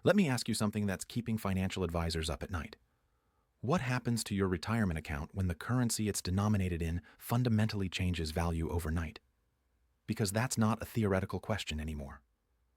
Let me ask you something that's keeping financial advisors up at night. What happens to your retirement account when the currency it's denominated in fundamentally changes value overnight? Because that's not a theoretical question anymore.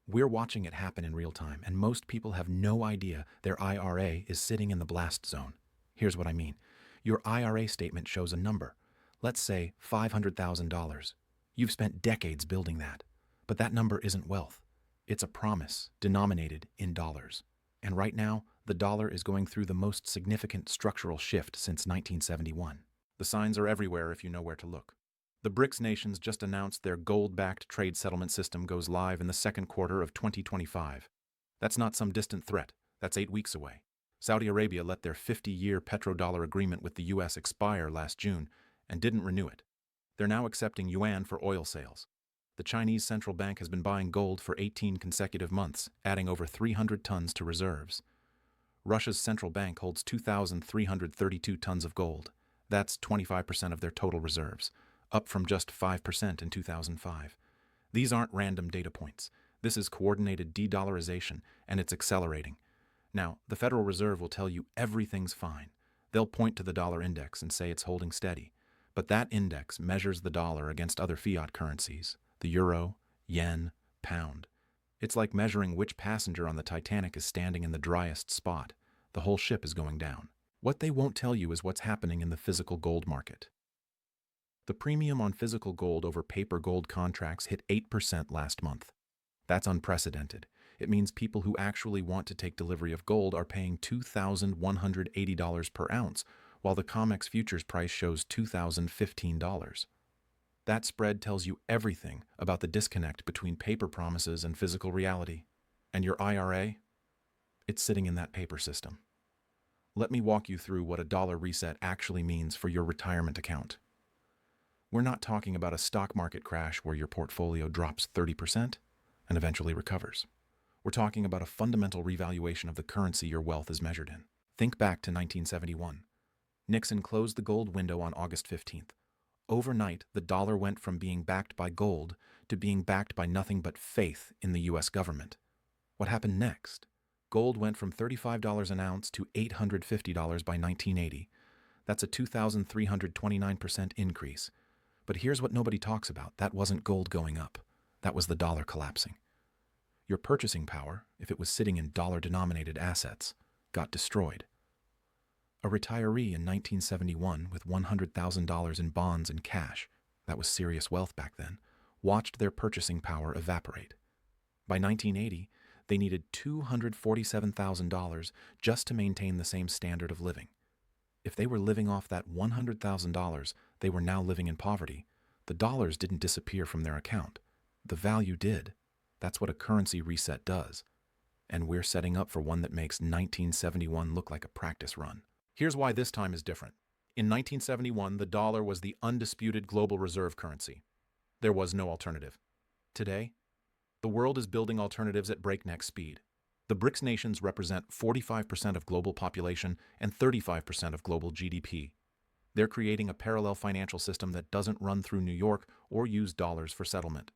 We're watching it happen in real time, and most people have no idea their IRA is sitting in the blast zone. Here's what I mean. Your IRA statement shows a number. Let's say $500,000. You've spent decades building that. But that number isn't wealth. It's a promise denominated in dollars. And right now, the dollar is going through the most significant structural shift since 1971. The signs are everywhere if you know where to look. The BRICS nations just announced their gold-backed trade settlement system goes live in the second quarter of 2025. That's not some distant threat. That's 8 weeks away. Saudi Arabia let their 50-year petrodollar agreement with the U.S. expire last June and didn't renew it. They're now accepting yuan for oil sales. The Chinese central bank has been buying gold for 18 consecutive months, adding over 300 tons to reserves. Russia's central bank holds 2,332 tons of gold. That's 25% of their total reserves, up from just 5% in 2005. These aren't random data points. This is coordinated de-dollarization, and it's accelerating. Now, the Federal Reserve will tell you everything's fine. They'll point to the dollar index and say it's holding steady. But that index measures the dollar against other fiat currencies, the euro, yen, pound. It's like measuring which passenger on the Titanic is standing in the driest spot. The whole ship is going down. What they won't tell you is what's happening in the physical gold market. The premium on physical gold over paper gold contracts hit 8% last month. That's unprecedented. It means people who actually want to take delivery of gold are paying $2,180 per ounce, while the COMEX futures price shows $2,015. That spread tells you everything about the disconnect between paper promises and physical reality. And your IRA? It's sitting in that paper system. Let me walk you through what a dollar reset actually means for your retirement account. We're not talking about a stock market crash where your portfolio drops 30% and eventually recovers. We're talking about a fundamental revaluation of the currency your wealth is measured in. Think back to 1971. Nixon closed the gold window on August 15th. Overnight, the dollar went from being backed by gold to being backed by nothing but faith in the U.S. government. What happened next? Gold went from $35 an ounce to $850 by 1980. That's a 2,329% increase. But here's what nobody talks about. That wasn't gold going up. That was the dollar collapsing. Your purchasing power, if it was sitting in dollar-denominated assets, got destroyed. A retiree in 1971 with $100,000 in bonds and cash, that was serious wealth back then, watched their purchasing power evaporate. By 1980, they needed $247,000 just to maintain the same standard of living. If they were living off that $100,000, they were now living in poverty. The dollars didn't disappear from their account. The value did. That's what a currency reset does. And we're setting up for one that makes 1971 look like a practice run. Here's why this time is different. In 1971, the dollar was the undisputed global reserve currency. There was no alternative. Today, the world is building alternatives at breakneck speed. The BRICS nations represent 45% of global population and 35% of global GDP. They're creating a parallel financial system that doesn't run through New York or use dollars for settlement.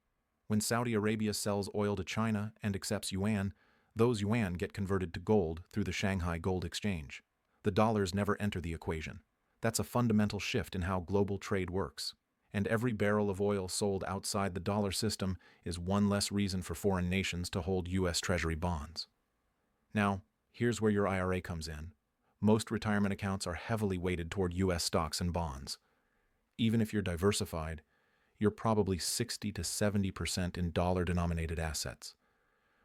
When Saudi Arabia sells oil to China and accepts yuan, those yuan get converted to gold through the Shanghai Gold Exchange. The dollars never enter the equation. That's a fundamental shift in how global trade works. And every barrel of oil sold outside the dollar system is one less reason for foreign nations to hold U.S. Treasury bonds. Now, here's where your IRA comes in. Most retirement accounts are heavily weighted toward U.S. stocks and bonds. Even if you're diversified, you're probably 60 to 70% in dollar-denominated assets.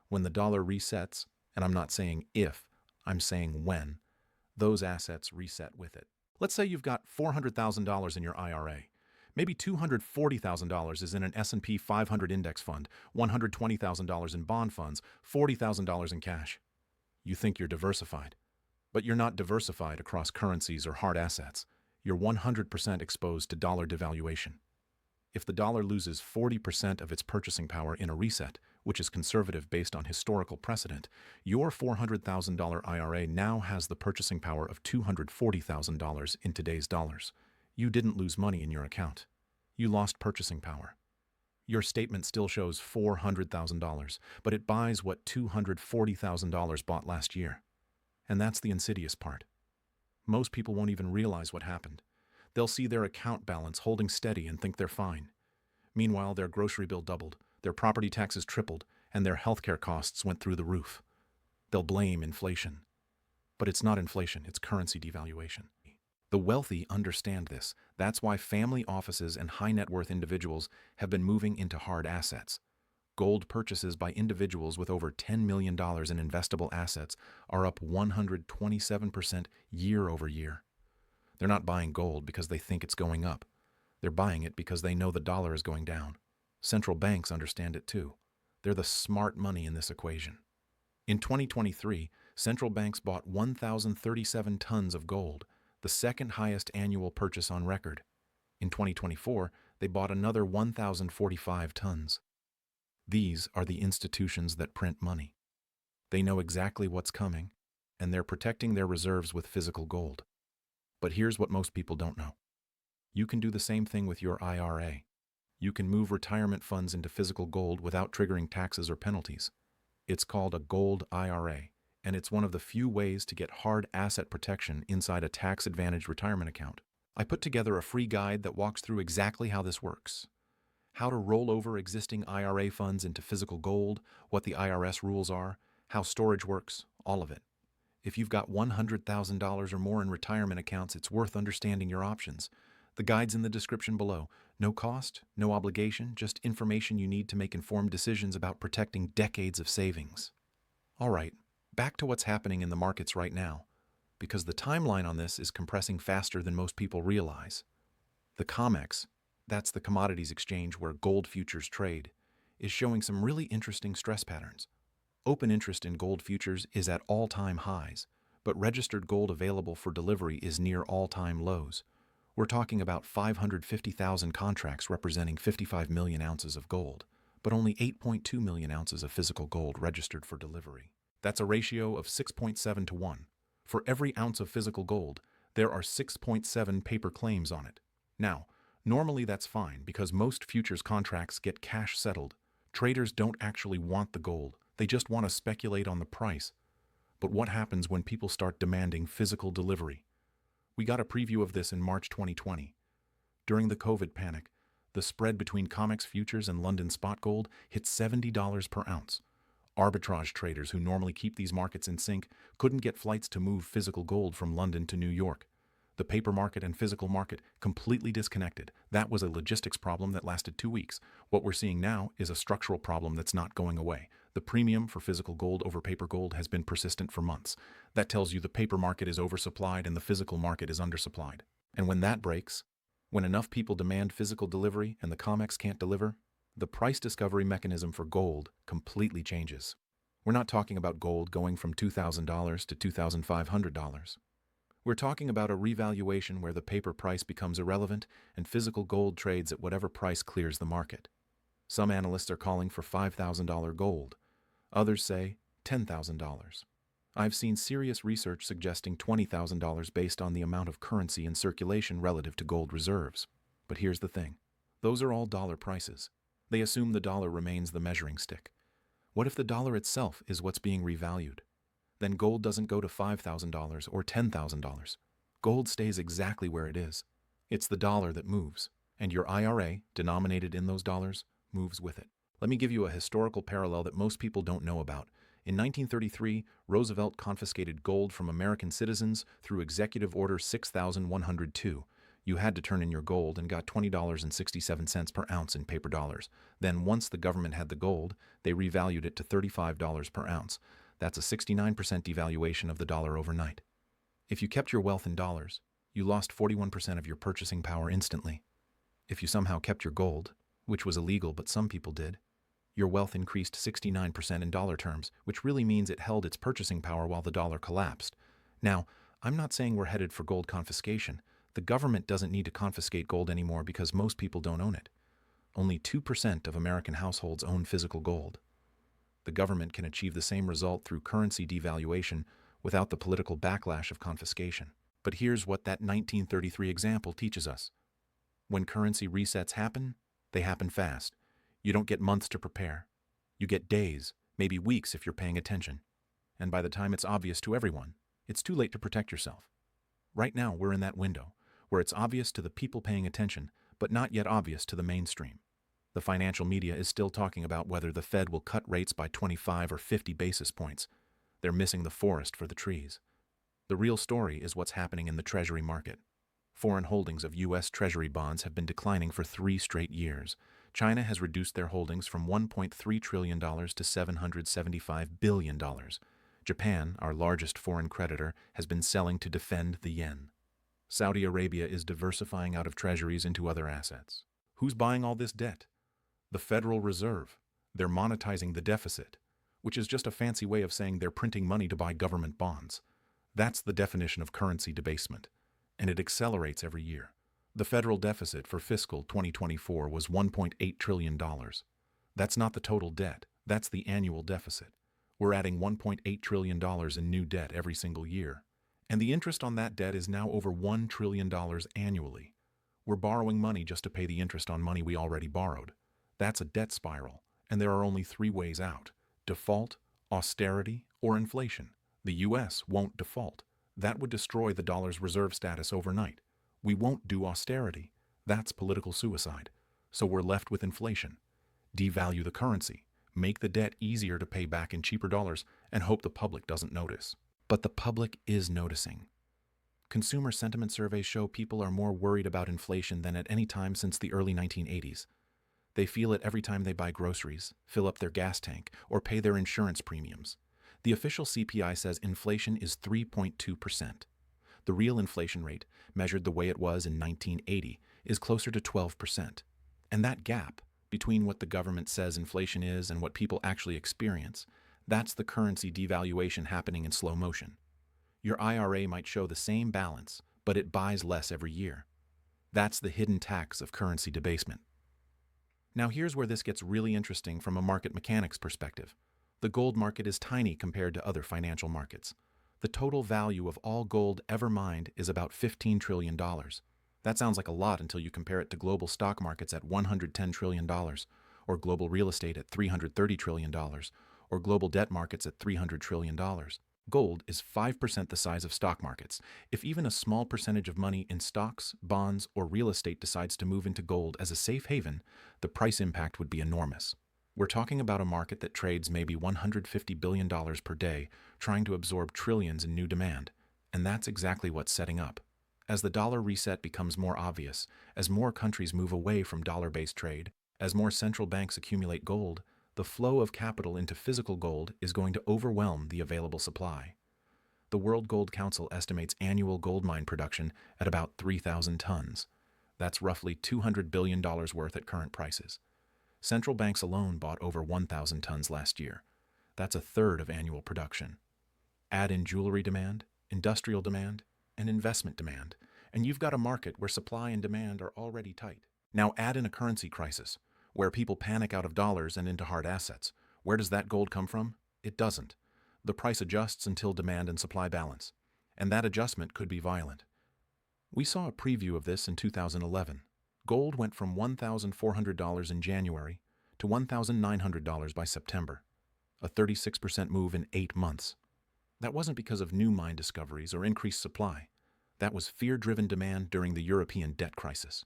When the dollar resets, and I'm not saying if, I'm saying when, those assets reset with it. Let's say you've got $400,000 in your IRA. Maybe $240,000 is in an S&P 500 index fund, $120,000 in bond funds, $40,000 in cash. You think you're diversified. But you're not diversified across currencies or hard assets. You're 100% exposed to dollar devaluation. If the dollar loses 40% of its purchasing power in a reset, which is conservative based on historical precedent, your $400,000 IRA now has the purchasing power of $240,000 in today's dollars. You didn't lose money in your account. You lost purchasing power. Your statement still shows $400,000, but it buys what $240,000 bought last year. And that's the insidious part. Most people won't even realize what happened. They'll see their account balance holding steady and think they're fine. Meanwhile, their grocery bill doubled, their property taxes tripled, and their healthcare costs went through the roof. They'll blame inflation. But it's not inflation, it's currency devaluation. The wealthy understand this. That's why family offices and high-net-worth individuals have been moving into hard assets. Gold purchases by individuals with over $10 million in investable assets are up 127% year over year. They're not buying gold because they think it's going up. They're buying it because they know the dollar is going down. Central banks understand it too. They're the smart money in this equation. In 2023, central banks bought 1,037 tons of gold, the second highest annual purchase on record. In 2024, they bought another 1,045 tons. These are the institutions that print money. They know exactly what's coming, and they're protecting their reserves with physical gold. But here's what most people don't know. You can do the same thing with your IRA. You can move retirement funds into physical gold without triggering taxes or penalties. It's called a gold IRA, and it's one of the few ways to get hard asset protection inside a tax-advantaged retirement account. I put together a free guide that walks through exactly how this works. How to roll over existing IRA funds into physical gold, what the IRS rules are, how storage works, all of it. If you've got $100,000 or more in retirement accounts, it's worth understanding your options. The guide's in the description below. No cost, no obligation, just information you need to make informed decisions about protecting decades of savings. All right, back to what's happening in the markets right now, because the timeline on this is compressing faster than most people realize. The COMEX, that's the commodities exchange where gold futures trade, is showing some really interesting stress patterns. Open interest in gold futures is at all-time highs, but registered gold available for delivery is near all-time lows. We're talking about 550,000 contracts representing 55 million ounces of gold, but only 8.2 million ounces of physical gold registered for delivery. That's a ratio of 6.7 to 1. For every ounce of physical gold, there are 6.7 paper claims on it. Now, normally that's fine because most futures contracts get cash settled. Traders don't actually want the gold, they just want to speculate on the price. But what happens when people start demanding physical delivery? We got a preview of this in March 2020. During the COVID panic, the spread between COMEX futures and London spot gold hit $70 per ounce. Arbitrage traders who normally keep these markets in sync couldn't get flights to move physical gold from London to New York. The paper market and physical market completely disconnected. That was a logistics problem that lasted 2 weeks. What we're seeing now is a structural problem that's not going away. The premium for physical gold over paper gold has been persistent for months. That tells you the paper market is oversupplied and the physical market is undersupplied. And when that breaks, when enough people demand physical delivery and the COMEX can't deliver, the price discovery mechanism for gold completely changes. We're not talking about gold going from $2,000 to $2,500. We're talking about a revaluation where the paper price becomes irrelevant and physical gold trades at whatever price clears the market. Some analysts are calling for $5,000 gold. Others say $10,000. I've seen serious research suggesting $20,000 based on the amount of currency in circulation relative to gold reserves. But here's the thing. Those are all dollar prices. They assume the dollar remains the measuring stick. What if the dollar itself is what's being revalued? Then gold doesn't go to $5,000 or $10,000. Gold stays exactly where it is. It's the dollar that moves, and your IRA, denominated in those dollars, moves with it. Let me give you a historical parallel that most people don't know about. In 1933, Roosevelt confiscated gold from American citizens through Executive Order 6102. You had to turn in your gold and got $20.67 per ounce in paper dollars. Then once the government had the gold, they revalued it to $35 per ounce. That's a 69% devaluation of the dollar overnight. If you kept your wealth in dollars, you lost 41% of your purchasing power instantly. If you somehow kept your gold, which was illegal but some people did, your wealth increased 69% in dollar terms, which really means it held its purchasing power while the dollar collapsed. Now, I'm not saying we're headed for gold confiscation. The government doesn't need to confiscate gold anymore because most people don't own it. Only 2% of American households own physical gold. The government can achieve the same result through currency devaluation without the political backlash of confiscation. But here's what that 1933 example teaches us. When currency resets happen, they happen fast. You don't get months to prepare. You get days, maybe weeks if you're paying attention. And by the time it's obvious to everyone, it's too late to protect yourself. Right now, we're in that window, where it's obvious to the people paying attention, but not yet obvious to the mainstream. The financial media is still talking about whether the Fed will cut rates by 25 or 50 basis points. They're missing the forest for the trees. The real story is what's happening in the Treasury market. Foreign holdings of U.S. Treasury bonds have been declining for 3 straight years. China has reduced their holdings from $1.3 trillion to $775 billion. Japan, our largest foreign creditor, has been selling to defend the yen. Saudi Arabia is diversifying out of treasuries into other assets. Who's buying all this debt? The Federal Reserve. They're monetizing the deficit, which is just a fancy way of saying they're printing money to buy government bonds. That's the definition of currency debasement, and it accelerates every year. The federal deficit for fiscal 2024 was $1.8 trillion. That's not the total debt, that's the annual deficit. We're adding $1.8 trillion in new debt every single year, and the interest on that debt is now over $1 trillion annually. We're borrowing money just to pay the interest on money we already borrowed. That's a debt spiral, and there are only 3 ways out: default, austerity, or inflation. The U.S. won't default. That would destroy the dollar's reserve status overnight. We won't do austerity. That's political suicide. So we're left with inflation. Devalue the currency, make the debt easier to pay back in cheaper dollars, and hope the public doesn't notice. But the public is noticing. Consumer sentiment surveys show people are more worried about inflation than at any time since the early 1980s. They feel it every time they buy groceries, fill up their gas tank, or pay their insurance premiums. The official CPI says inflation is 3.2%. The real inflation rate, measured the way it was in 1980, is closer to 12%. And that gap between what the government says inflation is and what people actually experience, that's the currency devaluation happening in slow motion. Your IRA might show the same balance, but it buys less every year. That's the hidden tax of currency debasement. Now here's where this gets really interesting from a market mechanics perspective. The gold market is tiny compared to other financial markets. The total value of all gold ever mined is about $15 trillion. That sounds like a lot until you compare it to global stock markets at $110 trillion, or global real estate at $330 trillion, or global debt markets at $300 trillion. Gold is 5% the size of stock markets. If even a small percentage of money in stocks, bonds, or real estate decides to move into gold as a safe haven, the price impact would be enormous. We're talking about a market that trades maybe $150 billion per day, trying to absorb trillions in new demand. And that's exactly what's setting up. As the dollar reset becomes more obvious, as more countries move away from dollar-based trade, as more central banks accumulate gold, the flow of capital into physical gold is going to overwhelm the available supply. The World Gold Council estimates annual gold mine production at about 3,000 tons. That's roughly $200 billion worth at current prices. Central banks alone bought over 1,000 tons last year. That's a third of annual production. Add in jewelry demand, industrial demand, and investment demand, and you've got a market where supply and demand are already tight. Now add in a currency crisis, where people panic out of dollars and into hard assets. Where does that gold come from? It doesn't. The price adjusts until demand and supply balance, and that adjustment could be violent. We saw a preview of this in 2011. Gold went from $1,400 in January to $1,900 by September, a 36% move in 8 months. That wasn't because of new mine discoveries or increased supply. That was fear-driven demand during the European debt crisis.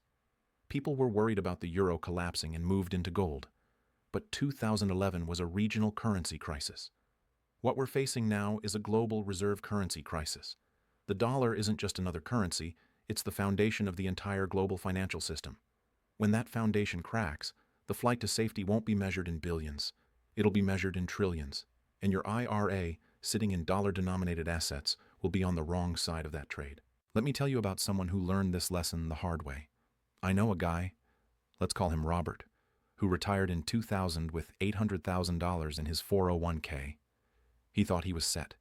People were worried about the euro collapsing and moved into gold. But 2011 was a regional currency crisis. What we're facing now is a global reserve currency crisis. The dollar isn't just another currency, it's the foundation of the entire global financial system. When that foundation cracks, the flight to safety won't be measured in billions. It'll be measured in trillions. And your IRA, sitting in dollar-denominated assets, will be on the wrong side of that trade. Let me tell you about someone who learned this lesson the hard way. I know a guy, let's call him Robert, who retired in 2000 with $800,000 in his 401k. He thought he was set.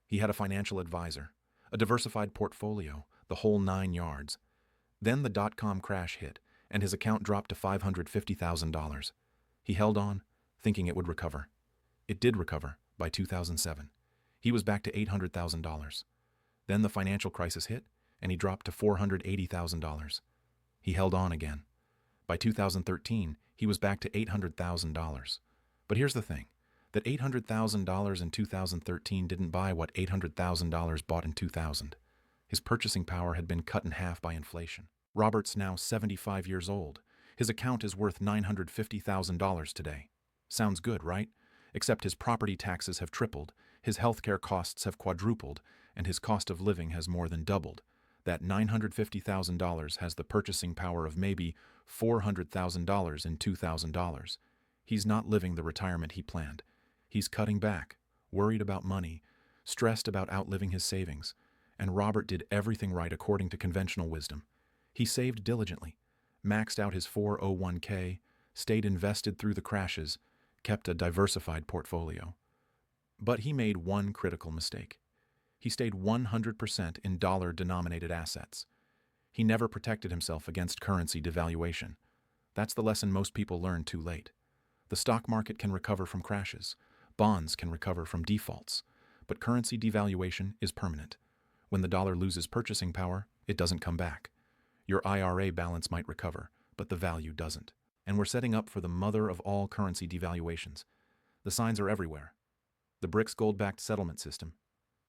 He had a financial advisor, a diversified portfolio, the whole 9 yards. Then the dot-com crash hit, and his account dropped to $550,000. He held on, thinking it would recover. It did recover by 2007. He was back to $800,000. Then the financial crisis hit, and he dropped to $480,000. He held on again. By 2013, He was back to $800,000. But here's the thing, that $800,000 in 2013 didn't buy what $800,000 bought in 2000. His purchasing power had been cut in half by inflation. Robert's now 75 years old. His account is worth $950,000 today. Sounds good, right? Except his property taxes have tripled, his healthcare costs have quadrupled, and his cost of living has more than doubled. That $950,000 has the purchasing power of maybe $400,000 in $2,000. He's not living the retirement he planned. He's cutting back, worried about money, stressed about outliving his savings. And Robert did everything right according to conventional wisdom. He saved diligently, maxed out his 401k, stayed invested through the crashes, kept a diversified portfolio. But he made one critical mistake. He stayed 100% in dollar-denominated assets. He never protected himself against currency devaluation. That's the lesson most people learn too late. The stock market can recover from crashes. Bonds can recover from defaults. But currency devaluation is permanent. When the dollar loses purchasing power, it doesn't come back. Your IRA balance might recover, but the value doesn't. And we're setting up for the mother of all currency devaluations. The signs are everywhere. The BRICS gold-backed settlement system,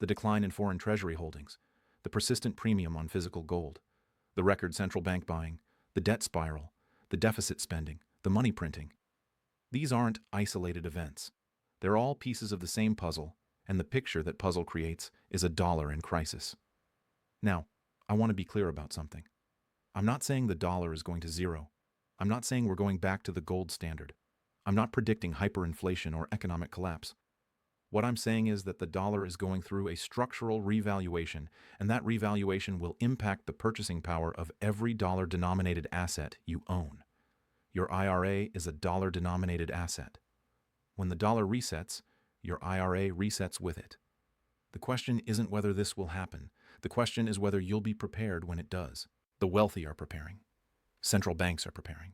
the decline in foreign treasury holdings, the persistent premium on physical gold, the record central bank buying, the debt spiral, the deficit spending, the money printing. These aren't isolated events. They're all pieces of the same puzzle, and the picture that puzzle creates is a dollar in crisis. Now, I want to be clear about something. I'm not saying the dollar is going to zero. I'm not saying we're going back to the gold standard. I'm not predicting hyperinflation or economic collapse. What I'm saying is that the dollar is going through a structural revaluation, and that revaluation will impact the purchasing power of every dollar-denominated asset you own. Your IRA is a dollar-denominated asset. When the dollar resets, your IRA resets with it. The question isn't whether this will happen. The question is whether you'll be prepared when it does. The wealthy are preparing. Central banks are preparing.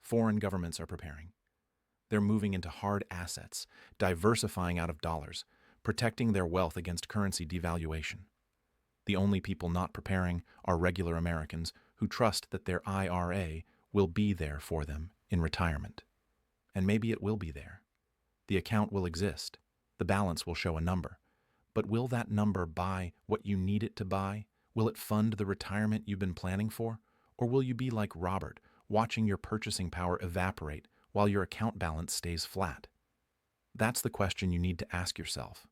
Foreign governments are preparing. They're moving into hard assets, diversifying out of dollars, protecting their wealth against currency devaluation. The only people not preparing are regular Americans who trust that their IRA will be there for them in retirement. And maybe it will be there. The account will exist. The balance will show a number. But will that number buy what you need it to buy? Will it fund the retirement you've been planning for? Or will you be like Robert, watching your purchasing power evaporate while your account balance stays flat? That's the question you need to ask yourself.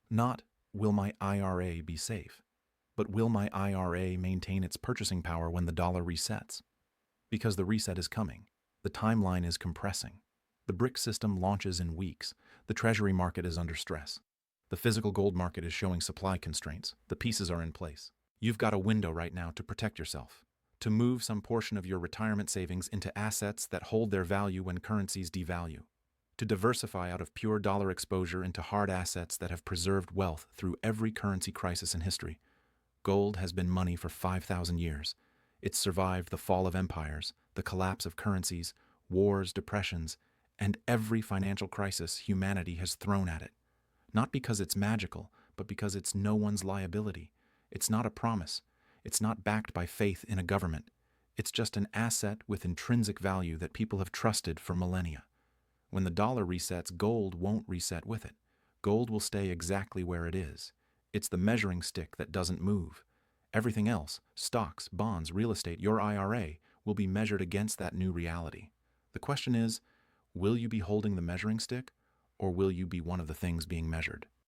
Not, will my IRA be safe? But will my IRA maintain its purchasing power when the dollar resets? Because the reset is coming. The timeline is compressing. The BRICS system launches in weeks. The treasury market is under stress. The physical gold market is showing supply constraints. The pieces are in place. You've got a window right now to protect yourself, to move some portion of your retirement savings into assets that hold their value when currencies devalue, to diversify out of pure dollar exposure into hard assets that have preserved wealth through every currency crisis in history. Gold has been money for 5,000 years. It's survived the fall of empires, the collapse of currencies, wars, depressions, and every financial crisis humanity has thrown at it. Not because it's magical, but because it's no one's liability. It's not a promise. It's not backed by faith in a government. It's just an asset with intrinsic value that people have trusted for millennia. When the dollar resets, gold won't reset with it. Gold will stay exactly where it is. It's the measuring stick that doesn't move. Everything else, stocks, bonds, real estate, your IRA, will be measured against that new reality. The question is, will you be holding the measuring stick, or will you be one of the things being measured?